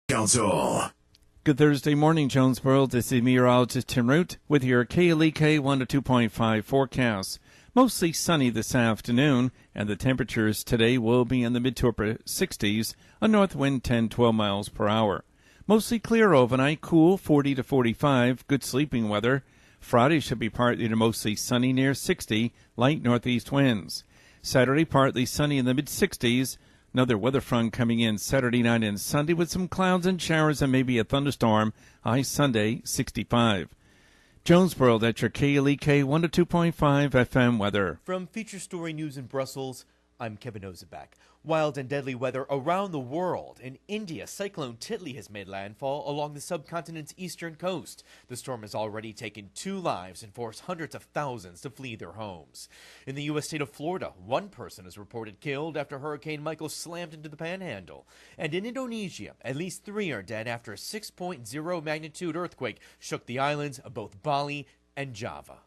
Council. Good Thursday morning, Jonesboro. This is meteorologist Tim Root with your KLEK 1 to 2.5 forecast. Mostly sunny this afternoon, and the temperatures today will be in the mid to upper 60s, a north wind 10-12 miles per hour. Mostly clear overnight, cool 40 to 45, good sleeping weather. Friday should be partly to mostly sunny near 60, light northeast winds. Saturday partly sunny in the mid 60s. Another weather front coming in Saturday night and Sunday with some clouds and showers and maybe a thunderstorm. High Sunday, 65. Jonesboro, that's your KLEK 1 to 2.5 FM weather. From Feature Story News in Brussels, I'm Kevin Ozebak. Wild and deadly weather around the world. In India, Cyclone Titli has made landfall along the subcontinent's eastern coast. The storm has already taken 2 lives and forced hundreds of thousands to flee their homes. In the U.S. state of Florida, 1 person is reported killed after Hurricane Michael slammed into the panhandle. And in Indonesia, at least 3 are dead after a 6.0 magnitude earthquake shook the islands of both Bali and Java.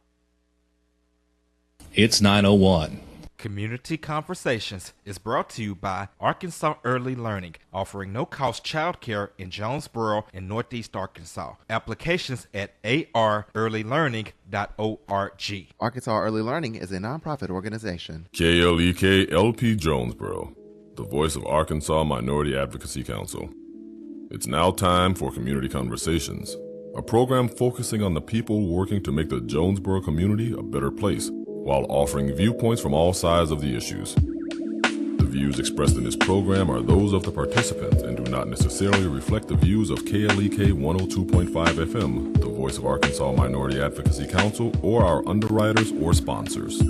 It's 9:01. Community Conversations is brought to you by Arkansas Early Learning, offering no-cost childcare in Jonesboro and Northeast Arkansas. Applications at arearlylearning.org. Arkansas Early Learning is a nonprofit organization. KLEK LP Jonesboro, the voice of Arkansas Minority Advocacy Council. It's now time for Community Conversations, a program focusing on the people working to make the Jonesboro community a better place, while offering viewpoints from all sides of the issues. The views expressed in this program are those of the participants and do not necessarily reflect the views of KLEK 102.5 FM, the voice of Arkansas Minority Advocacy Council, or our underwriters or sponsors.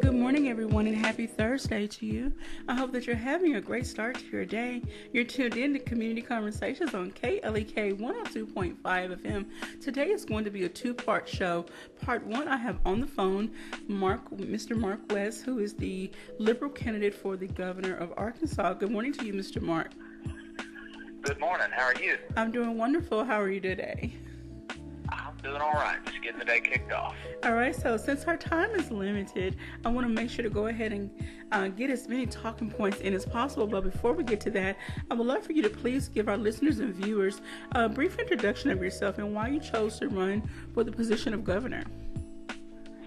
Good morning, everyone, and happy Thursday to you. I hope that you're having a great start to your day. You're tuned in to Community Conversations on KLEK 102.5 FM. Today is going to be a 2-part show. Part 1, I have on the phone Mr. Mark West, who is the Liberal candidate for the governor of Arkansas. Good morning to you, Mr. Mark. Good morning. How are you? I'm doing wonderful. How are you today? I'm doing all right. Just getting the day kicked off. All right, so since our time is limited, I want to make sure to go ahead and get as many talking points in as possible. But before we get to that, I would love for you to please give our listeners and viewers a brief introduction of yourself and why you chose to run for the position of governor.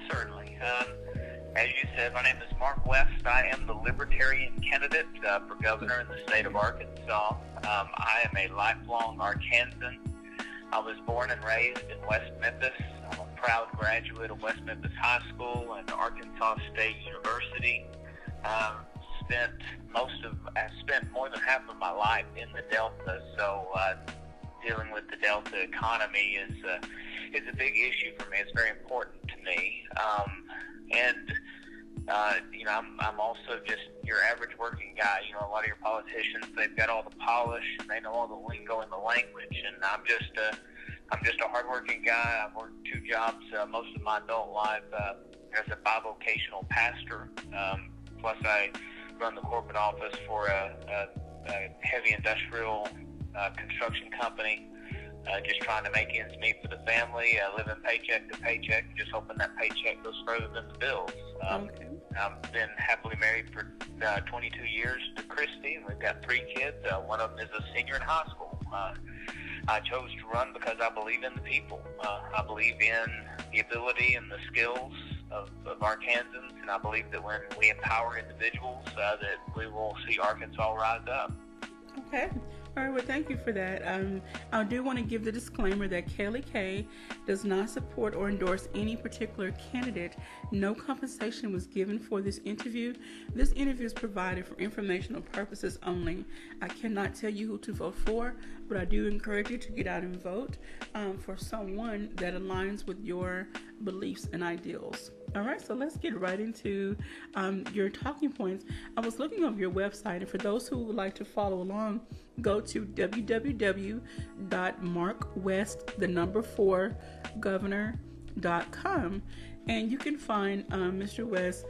Certainly. As you said, my name is Mark West. I am the Libertarian candidate for governor in the state of Arkansas. I am a lifelong Arkansan. I was born and raised in West Memphis. I'm a proud graduate of West Memphis High School and Arkansas State University. Spent more than half of my life in the Delta, so dealing with the Delta economy is a big issue for me. It's very important to me. I'm also just your average working guy. You know, a lot of your politicians, they've got all the polish and they know all the lingo and the language, and I'm just a hardworking guy. I've worked 2 jobs most of my adult life as a bivocational pastor. Plus, I run the corporate office for a heavy industrial construction company. Just trying to make ends meet for the family, living paycheck to paycheck, just hoping that paycheck goes further than the bills. Okay. I've been happily married for 22 years to Christy, and we've got 3 kids. One of them is a senior in high school. I chose to run because I believe in the people. I believe in the ability and the skills of Arkansans, and I believe that when we empower individuals, that we will see Arkansas rise up. Okay. All right, well, thank you for that. I do want to give the disclaimer that KLEK does not support or endorse any particular candidate. No compensation was given for this interview. This interview is provided for informational purposes only. I cannot tell you who to vote for, but I do encourage you to get out and vote for someone that aligns with your beliefs and ideals. All right, so let's get right into your talking points. I was looking over your website, and for those who would like to follow along, go to www.markwest4governor.com, and you can find Mr. West's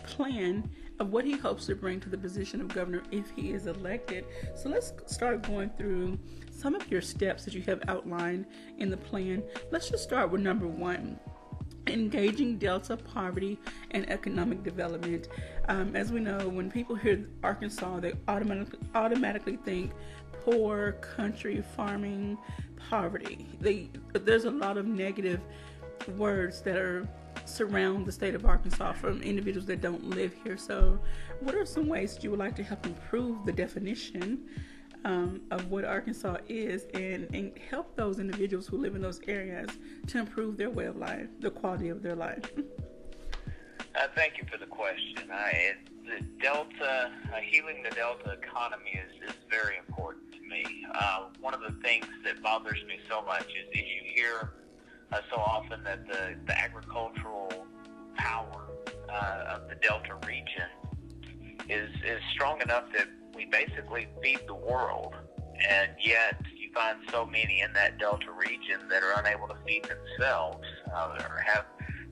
plan of what he hopes to bring to the position of governor if he is elected. So let's start going through some of your steps that you have outlined in the plan. Let's just start with number 1. engaging Delta poverty and economic development. As we know, when people hear Arkansas, they automatically think poor, country, farming, poverty. There's a lot of negative words that surround the state of Arkansas from individuals that don't live here. So what are some ways that you would like to help improve the definition of what Arkansas is and help those individuals who live in those areas to improve their way of life, the quality of their life? Thank you for the question. The Delta, healing the Delta economy is very important to me. One of the things that bothers me so much is you hear so often that the agricultural power of the Delta region is strong enough that we basically feed the world, and yet you find so many in that Delta region that are unable to feed themselves or have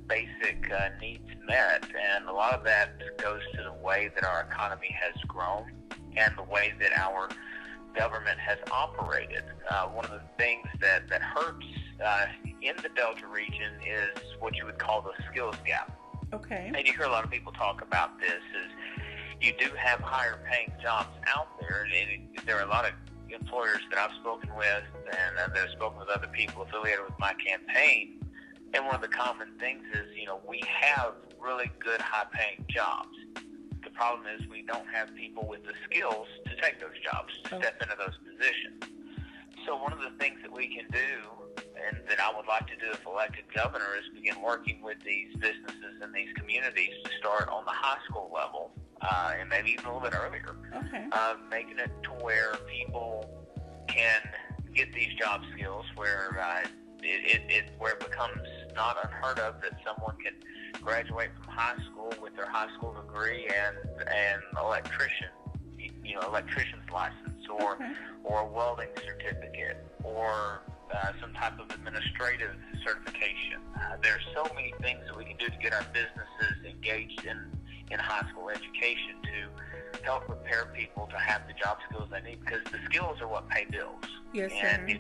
basic needs met, and a lot of that goes to the way that our economy has grown and the way that our government has operated. One of the things that hurts in the Delta region is what you would call the skills gap. Okay. And you hear a lot of people talk about this, is you do have higher paying jobs out there, and there are a lot of employers that I've spoken with and that have spoken with other people affiliated with my campaign, and one of the common things is, we have really good high paying jobs. The problem is we don't have people with the skills to take those jobs, to step into those positions. So one of the things that we can do, and that I would like to do if elected governor, is begin working with these businesses and these communities to start on the high school level, and maybe even a little bit earlier, making it to where people can get these job skills where where it becomes not unheard of that someone can graduate from high school with their high school degree and electrician's license, or a welding certificate, or some type of administrative certification. There's so many things that we can do to get our businesses engaged in high school education to help prepare people to have the job skills they need, because the skills are what pay bills. Yes, and sir.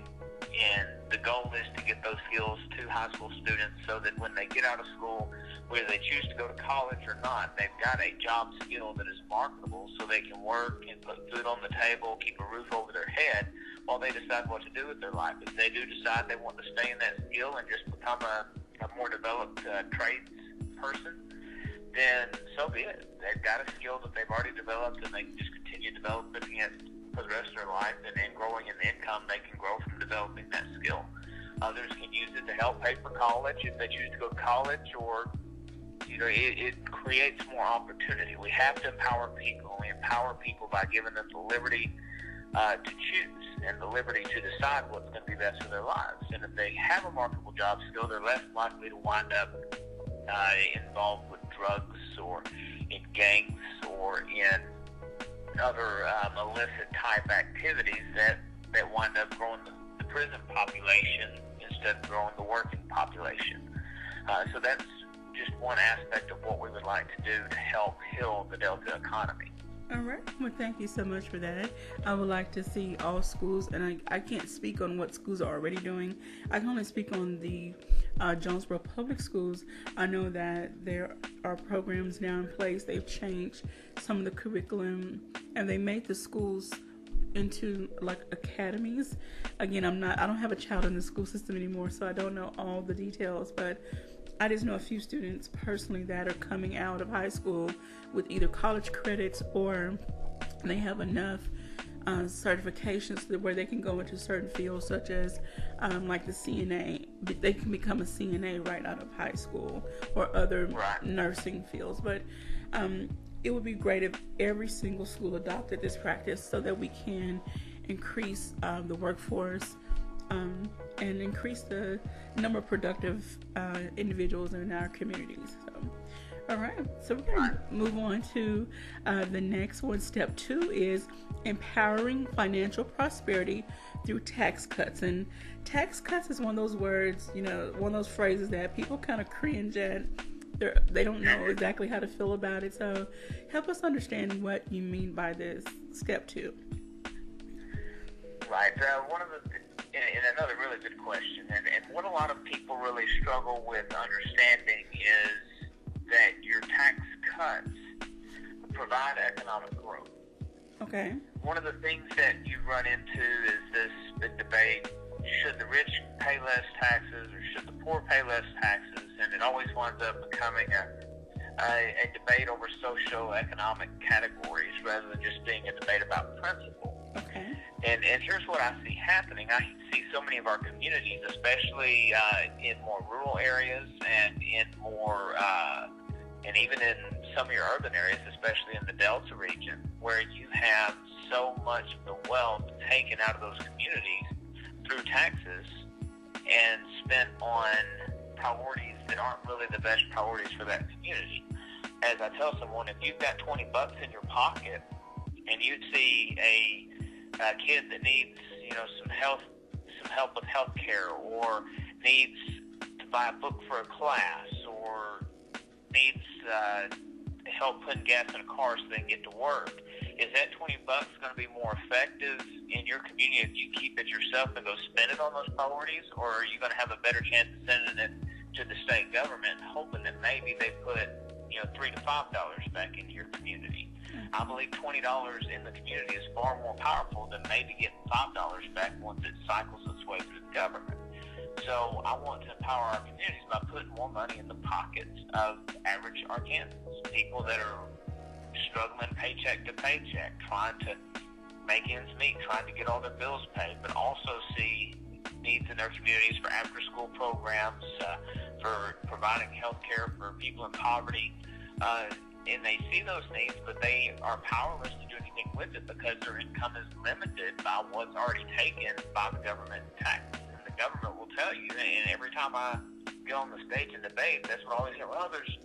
And the goal is to get those skills to high school students so that when they get out of school, whether they choose to go to college or not, they've got a job skill that is marketable so they can work and put food on the table, keep a roof over their head while they decide what to do with their life. If they do decide they want to stay in that skill and just become a more developed trades person, then so be it. They've got a skill that they've already developed, and they can just continue developing it for the rest of their life, and growing in the income they can grow from developing that skill. Others can use it to help pay for college if they choose to go to college, or it creates more opportunity. We have to empower people. We empower people by giving them the liberty to choose and the liberty to decide what's going to be best for their lives. And if they have a marketable job skill, they're less likely to wind up involved with drugs or in gangs or in other illicit type activities that wind up growing the prison population instead of growing the working population. So that's just one aspect of what we would like to do to help heal the Delta economy. All right. Well, thank you so much for that. I would like to see all schools, and I can't speak on what schools are already doing. I can only speak on the Jonesboro Public Schools. I know that there are programs now in place. They've changed some of the curriculum, and they made the schools into like academies. Again, I don't have a child in the school system anymore, so I don't know all the details, but I just know a few students personally that are coming out of high school with either college credits or they have enough certifications where they can go into certain fields, such as like the CNA. They can become a CNA right out of high school, or other nursing fields. But it would be great if every single school adopted this practice so that we can increase the workforce and increase the number of productive individuals in our communities. So, all right, so we're going to move on to the next one. Step 2 is empowering financial prosperity through tax cuts. And tax cuts is one of those words, one of those phrases that people kind of cringe at. They don't know exactly how to feel about it. So help us understand what you mean by this step 2. Right. One of the, in another really good question. And what a lot of people really struggle with understanding is that your tax cuts provide economic growth. Okay. One of the things that you run into is this big debate: should the rich pay less taxes or should the poor pay less taxes? And it always winds up becoming a debate over socio-economic categories rather than just being a debate about principle. Okay. And here's what I see happening. I see so many of our communities, especially in more rural areas and in more, and even in some of your urban areas, especially in the Delta region, where you have so much of the wealth taken out of those communities through taxes and spent on priorities that aren't really the best priorities for that community. As I tell someone, if you've got $20 in your pocket and you see a kid that needs, some help with health care, or needs to buy a book for a class, or needs help putting gas in a car so they can get to work, is that $20 going to be more effective in your community if you keep it yourself and go spend it on those priorities, or are you going to have a better chance of sending it to the state government, hoping that maybe they put $3 to $5 back into your community? I believe $20 in the community is far more powerful than maybe getting $5 back once it cycles its way through the government. So I want to empower our communities by putting more money in the pockets of average Arkansans, people that are struggling paycheck to paycheck, trying to make ends meet, trying to get all their bills paid, but also see needs in their communities for after-school programs, for providing health care for people in poverty. And they see those needs, but they are powerless to do anything with it because their income is limited by what's already taken by the government taxes. And the government will tell you, and every time I go on the stage and debate, that's what I always hear: well, there's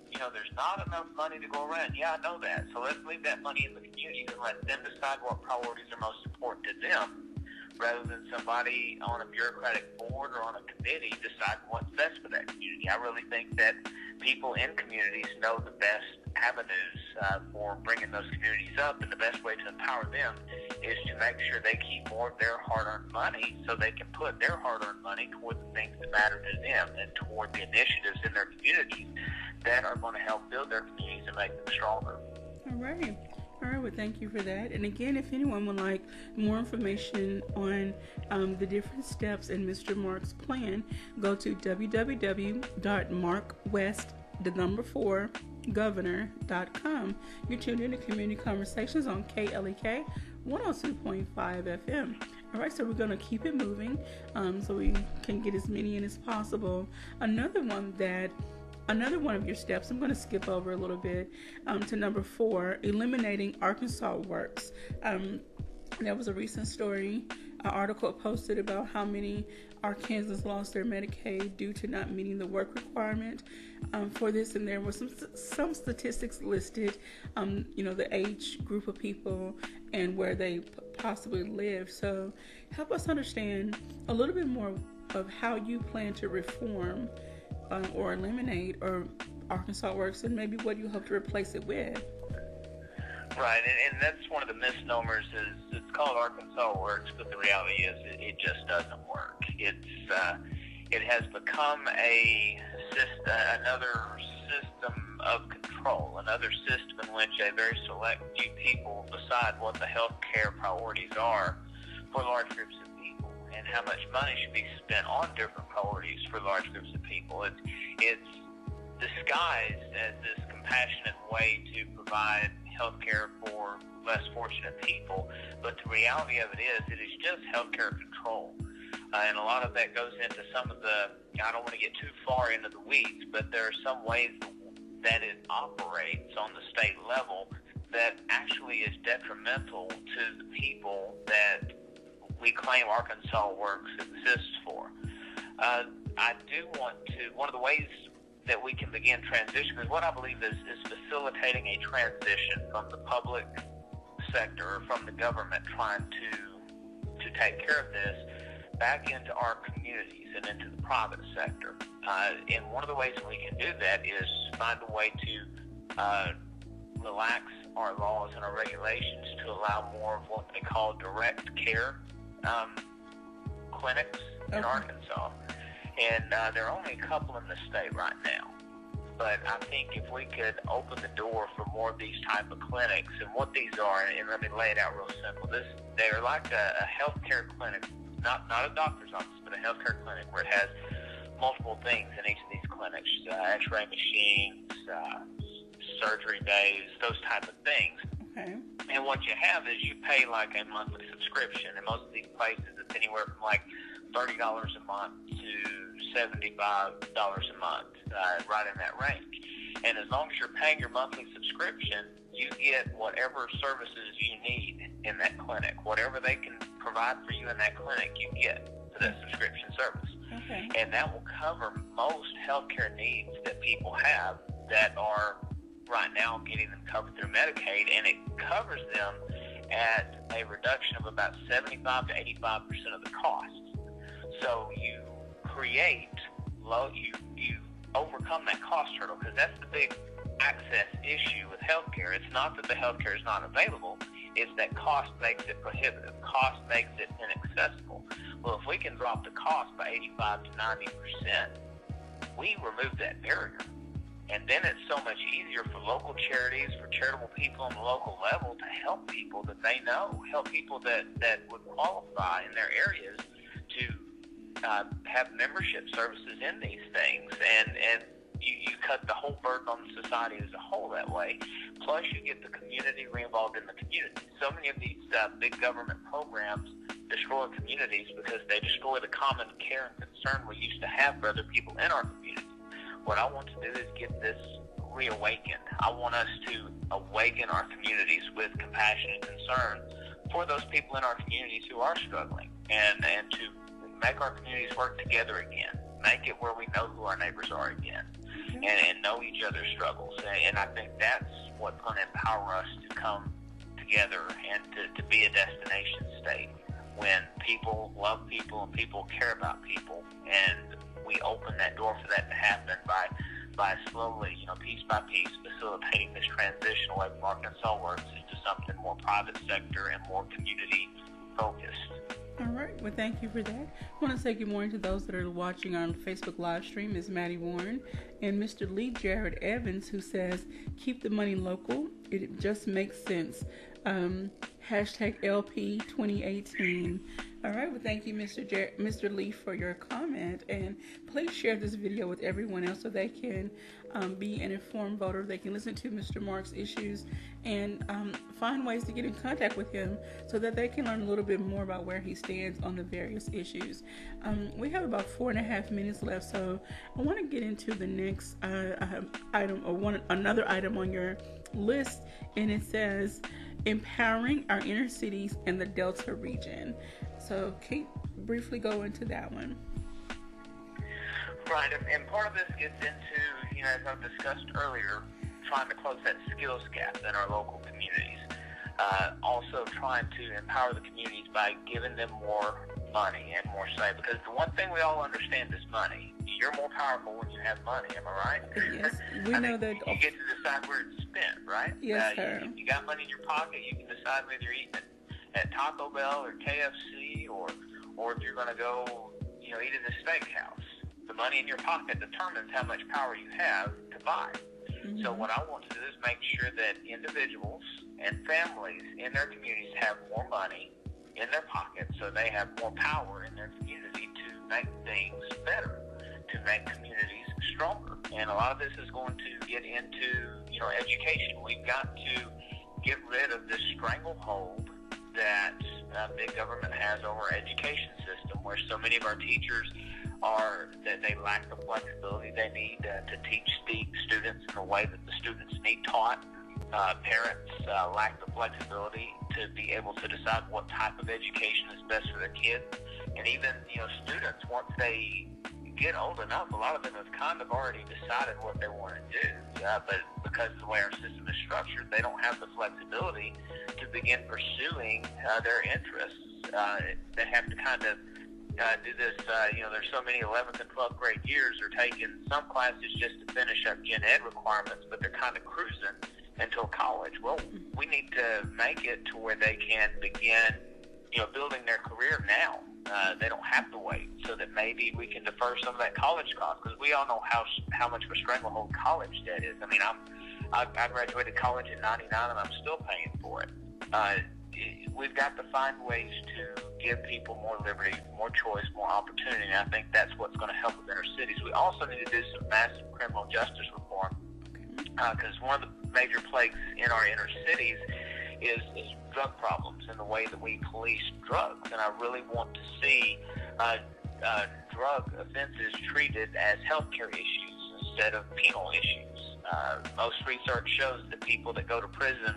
not enough money to go around. Yeah, I know that. So let's leave that money in the communities and let them decide what priorities are most important to them, rather than somebody on a bureaucratic board or on a committee deciding what's best for that community. I really think that people in communities know the best avenues for bringing those communities up, and the best way to empower them is to make sure they keep more of their hard-earned money so they can put their hard-earned money toward the things that matter to them and toward the initiatives in their communities that are going to help build their communities and make them stronger. All right. Well, thank you for that. And again, if anyone would like more information on the different steps in Mr. Mark's plan, go to www.markwest4governor.com. You're tuned into Community Conversations on KLEK 102.5 FM. All right, so we're going to keep it moving so we can get as many in as possible. Another one of your steps, I'm going to skip over a little bit to number 4, eliminating Arkansas Works. There was a recent story, an article posted about how many Arkansans lost their Medicaid due to not meeting the work requirement for this, and there were some statistics listed, the age group of people and where they possibly live. So help us understand a little bit more of how you plan to reform or eliminate Arkansas Works, and maybe what you hope to replace it with. Right, and that's one of the misnomers. Is it's called Arkansas Works, but the reality is it just doesn't work. It has become another system of control, another system in which a very select few people decide what the health care priorities are for large groups of people, and how much money should be spent on different priorities for large groups of people. It's disguised as this compassionate way to provide health care for less fortunate people, but the reality of it is just health care control. And a lot of that goes into some of the, I don't want to get too far into the weeds, but there are some ways that it operates on the state level that actually is detrimental to the people that we claim Arkansas Works exists for. I do want to, one of the ways that we can begin transition is what I believe is facilitating a transition from the public sector, or from the government trying to take care of this, back into our communities and into the private sector. And one of the ways that we can do that is find a way to relax our laws and our regulations to allow more of what they call direct care clinics in Arkansas, and there are only a couple in the state right now. But I think if we could open the door for more of these type of clinics, and what these are, and let me lay it out real simple. They're like a healthcare clinic, not a doctor's office, but a healthcare clinic where it has multiple things in each of these clinics, x-ray machines, surgery days, those type of things. Okay. And what you have is you pay like a monthly subscription. And most of these places, it's anywhere from like $30 a month to $75 a month, right in that range. And as long as you're paying your monthly subscription, you get whatever services you need in that clinic. Whatever they can provide for you in that clinic, you get for that subscription service. Okay. And that will cover most healthcare needs that people have that are right now getting them covered through Medicaid, and it covers them at a reduction of about 75 to 85% of the cost. So you create you overcome that cost hurdle, because that's the big access issue with healthcare. It's not that the healthcare is not available, it's that cost makes it prohibitive. Cost makes it inaccessible. Well, if we can drop the cost by 85 to 90%, we remove that barrier. And then it's so much easier for local charities, for charitable people on the local level to help people that they know, help people that would qualify in their areas to have membership services in these things. And you cut the whole burden on the society as a whole that way. Plus, you get the community re-involved in the community. So many of these big government programs destroy communities because they destroy the common care and concern we used to have for other people in our community. What I want to do is get this reawakened. I want us to awaken our communities with compassion and concern for those people in our communities who are struggling, and to make our communities work together again. Make it where we know who our neighbors are again, and know each other's struggles. And I think that's what's going to empower us to come together and to be a destination state when people love people and people care about people, and we open that door for that to happen by slowly, piece by piece, facilitating this transition away from Arkansas Works into something more private sector and more community focused. All right. Well, thank you for that. I want to say good morning to those that are watching on Facebook live stream. Ms. Maddie Warren and Mr. Lee Jared Evans, who says, keep the money local. It just makes sense. Hashtag LP 2018. All right. Well, thank you, Mr. Lee, for your comment. And please share this video with everyone else so they can be an informed voter. They can listen to Mr. Mark's issues and find ways to get in contact with him so that they can learn a little bit more about where he stands on the various issues. We have about 4.5 minutes left, so I want to get into the next item, or another item on your list, and it says empowering our inner cities and the Delta region. So Kate, briefly go into that one. Right, and part of this gets into, as I've discussed earlier, trying to close that skills gap in our local communities. Also trying to empower the communities by giving them more money and more say, because the one thing we all understand is money. You're more powerful when you have money, am I right? Yes, we know that. You get to decide where it's spent, right? Yes, sir. You got money in your pocket, you can decide whether you're eating at Taco Bell or KFC, or if you're going to go, eat at a steakhouse. The money in your pocket determines how much power you have to buy. Mm-hmm. So what I want to do is make sure that individuals and families in their communities have more money in their pockets, so they have more power in their community to make things better, to make communities stronger. And a lot of this is going to get into, education. We've got to get rid of this stranglehold that big government has over our education system, where so many of our teachers that they lack the flexibility they need to teach the students in the way that the students need taught. Parents lack the flexibility to be able to decide what type of education is best for their kids. And even, students, once they get old enough, a lot of them have kind of already decided what they want to do. But because of the way our system is structured, they don't have the flexibility to begin pursuing their interests. They have to kind of do this, there's so many 11th and 12th grade years are taking some classes just to finish up gen ed requirements, but they're kind of cruising until college. Well, we need to make it to where they can begin, building their career now. they don't have to wait, so that maybe we can defer some of that college cost, because we all know how much of a stranglehold college debt is. I mean, I graduated college in '99 and I'm still paying for it. We've got to find ways to give people more liberty, more choice, more opportunity, and I think that's what's going to help with inner cities. We also need to do some massive criminal justice reform, because one of the major plagues in our inner cities is drug problems and the way that we police drugs, and I really want to see drug offenses treated as healthcare issues instead of penal issues. Most research shows that people that go to prison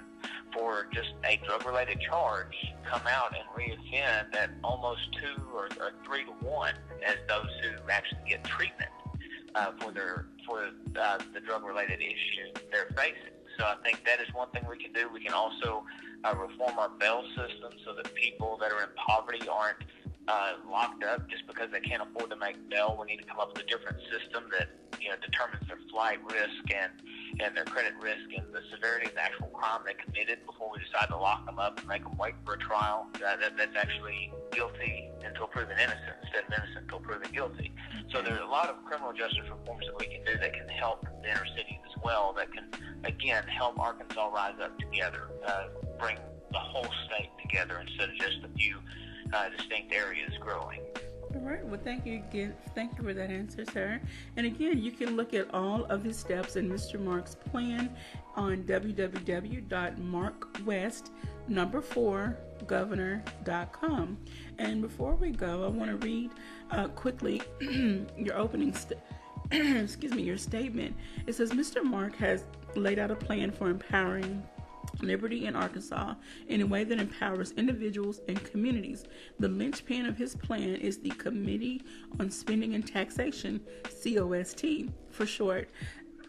for just a drug-related charge come out and re-offend at almost 2 or 3 to 1 as those who actually get treatment for the drug-related issue they're facing. So I think that is one thing we can do. We can also reform our bail system so that people that are in poverty aren't locked up just because they can't afford to make bail. We need to come up with a different system that determines their flight risk and their credit risk and the severity of the actual crime they committed before we decide to lock them up and make them wait for a trial that's actually guilty until proven innocent instead of innocent until proven guilty. So there's a lot of criminal justice reforms that we can do that can help the inner cities as well, that can, again, help Arkansas rise up together, bring the whole state together instead of just a few distinct areas growing. All right. Well, thank you again. Thank you for that answer, sir. And again, you can look at all of his steps in Mr. Mark's plan on www.markwest4governor.com. And before we go, I want to read quickly your opening your statement. It says, Mr. Mark has laid out a plan for empowering liberty in Arkansas in a way that empowers individuals and communities. The linchpin of his plan is the Committee on Spending and Taxation, COST for short,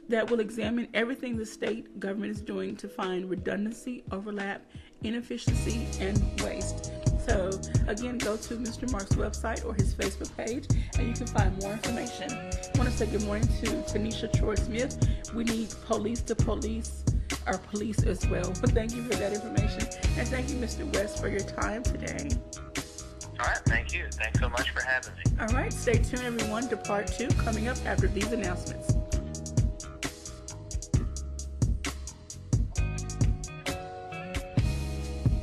that will examine everything the state government is doing to find redundancy, overlap, inefficiency, and waste. So again, go to Mr. Mark's website or his Facebook page and you can find more information. I want to say good morning to Tanisha Troy Smith. We need police to police our police as well. But thank you for that information. And thank you, Mr. West, for your time today. All right, thank you. Thanks so much for having me. All right, stay tuned, everyone, to part 2 coming up after these announcements.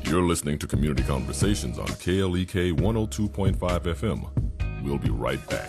You're listening to Community Conversations on KLEK 102.5 FM. We'll be right back.